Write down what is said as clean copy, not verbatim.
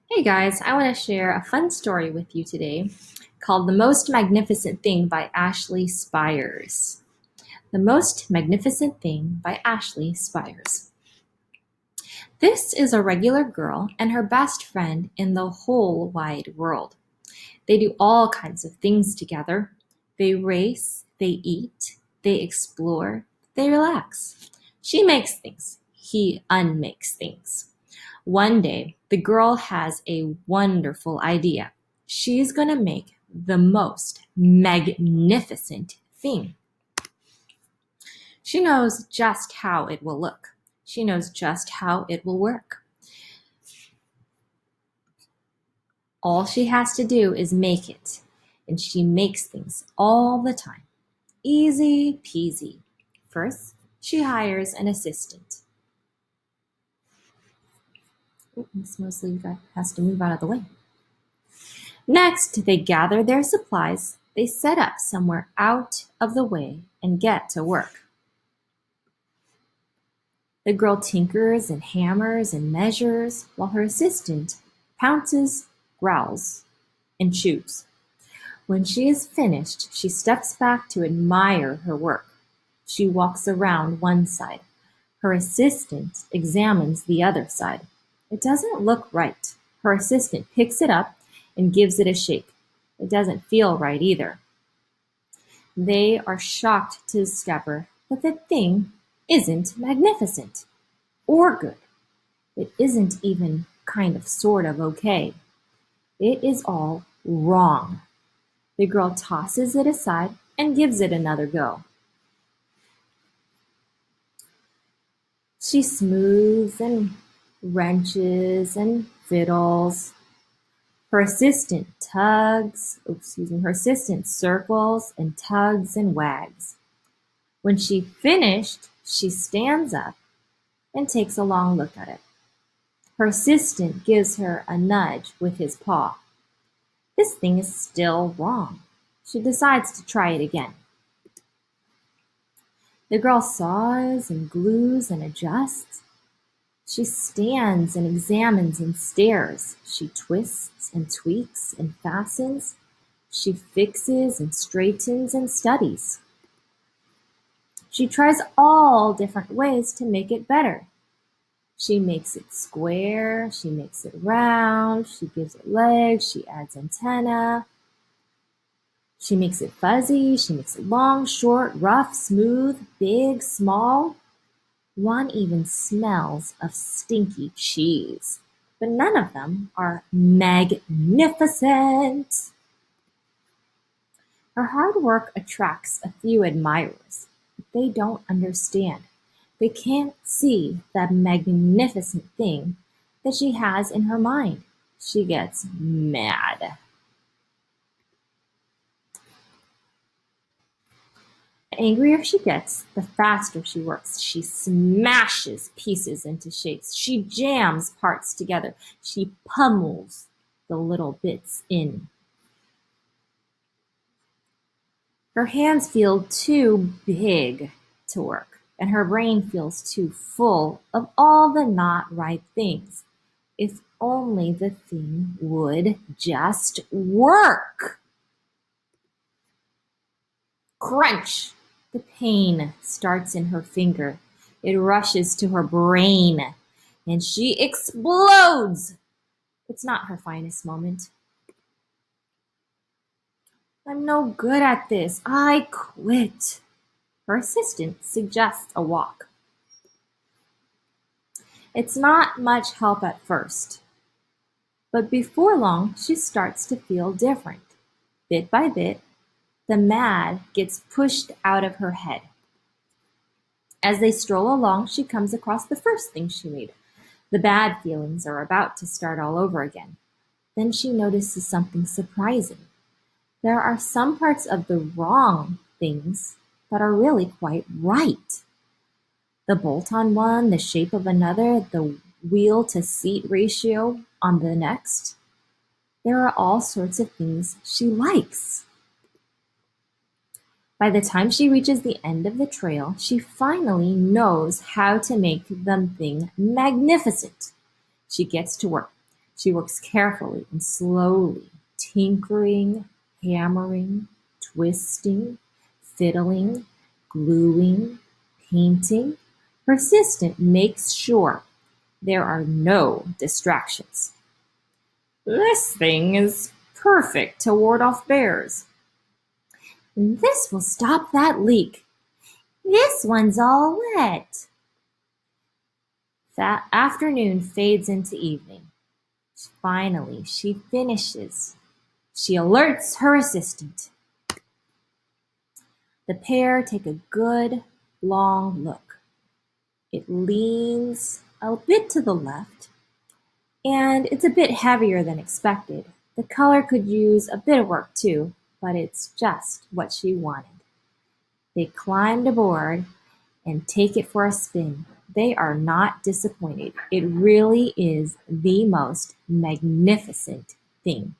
Hey guys, I want to share a fun story with you today called The Most Magnificent Thing by Ashley Spires. The Most Magnificent Thing by Ashley Spires. This is a regular girl and her best friend in the whole wide world. They do all kinds of things together. They race, they eat, they explore, they relax. She makes things, he unmakes things. One day, the girl has a wonderful idea. She's going to make the most magnificent thing. She knows just how it will look. She knows just how it will work. All she has to do is make it, and she makes things all the time. Easy peasy. First, she hires an assistant. Miss Mosley has to move out of the way. Next, they gather their supplies, they set up somewhere out of the way, and get to work. The girl tinkers and hammers and measures, while her assistant pounces, growls, and chews. When she is finished, she steps back to admire her work. She walks around one side. Her assistant examines the other side. It doesn't look right. Her assistant picks it up and gives it a shake. It doesn't feel right either. They are shocked to discover that the thing isn't magnificent or good. It isn't even kind of sort of okay. It is all wrong. The girl tosses it aside and gives it another go. She smooths and wrenches and fiddles. Her assistant circles and tugs and wags. When she finished, she stands up and takes a long look at it. Her assistant gives her a nudge with his paw. This thing is still wrong. She decides to try it again. The girl saws and glues and adjusts. She stands and examines and stares. She twists and tweaks and fastens. She fixes and straightens and studies. She tries all different ways to make it better. She makes it square, she makes it round, she gives it legs, she adds antenna. She makes it fuzzy, she makes it long, short, rough, smooth, big, small. One even smells of stinky cheese, but none of them are magnificent. Her hard work attracts a few admirers, but they don't understand. They can't see the magnificent thing that she has in her mind. She gets mad. The angrier she gets, the faster she works. She smashes pieces into shapes. She jams parts together. She pummels the little bits in. Her hands feel too big to work, and her brain feels too full of all the not right things. If only the thing would just work. Crunch! The pain starts in her finger. It rushes to her brain, and she explodes. It's not her finest moment. I'm no good at this. I quit. Her assistant suggests a walk. It's not much help at first, but before long she starts to feel different. Bit by bit, the mad gets pushed out of her head. As they stroll along, she comes across the first thing she made. The bad feelings are about to start all over again. Then she notices something surprising. There are some parts of the wrong things that are really quite right. The bolt on one, the shape of another, the wheel to seat ratio on the next. There are all sorts of things she likes. By the time she reaches the end of the trail, she finally knows how to make the thing magnificent. She gets to work. She works carefully and slowly, tinkering, hammering, twisting, fiddling, gluing, painting. Her assistant makes sure there are no distractions. This thing is perfect to ward off bears. This will stop that leak. This one's all wet. That afternoon fades into evening. Finally, she finishes. She alerts her assistant. The pair take a good, long look. It leans a bit to the left, and it's a bit heavier than expected. The color could use a bit of work too, but it's just what she wanted. They climbed aboard and take it for a spin. They are not disappointed. It really is the most magnificent thing.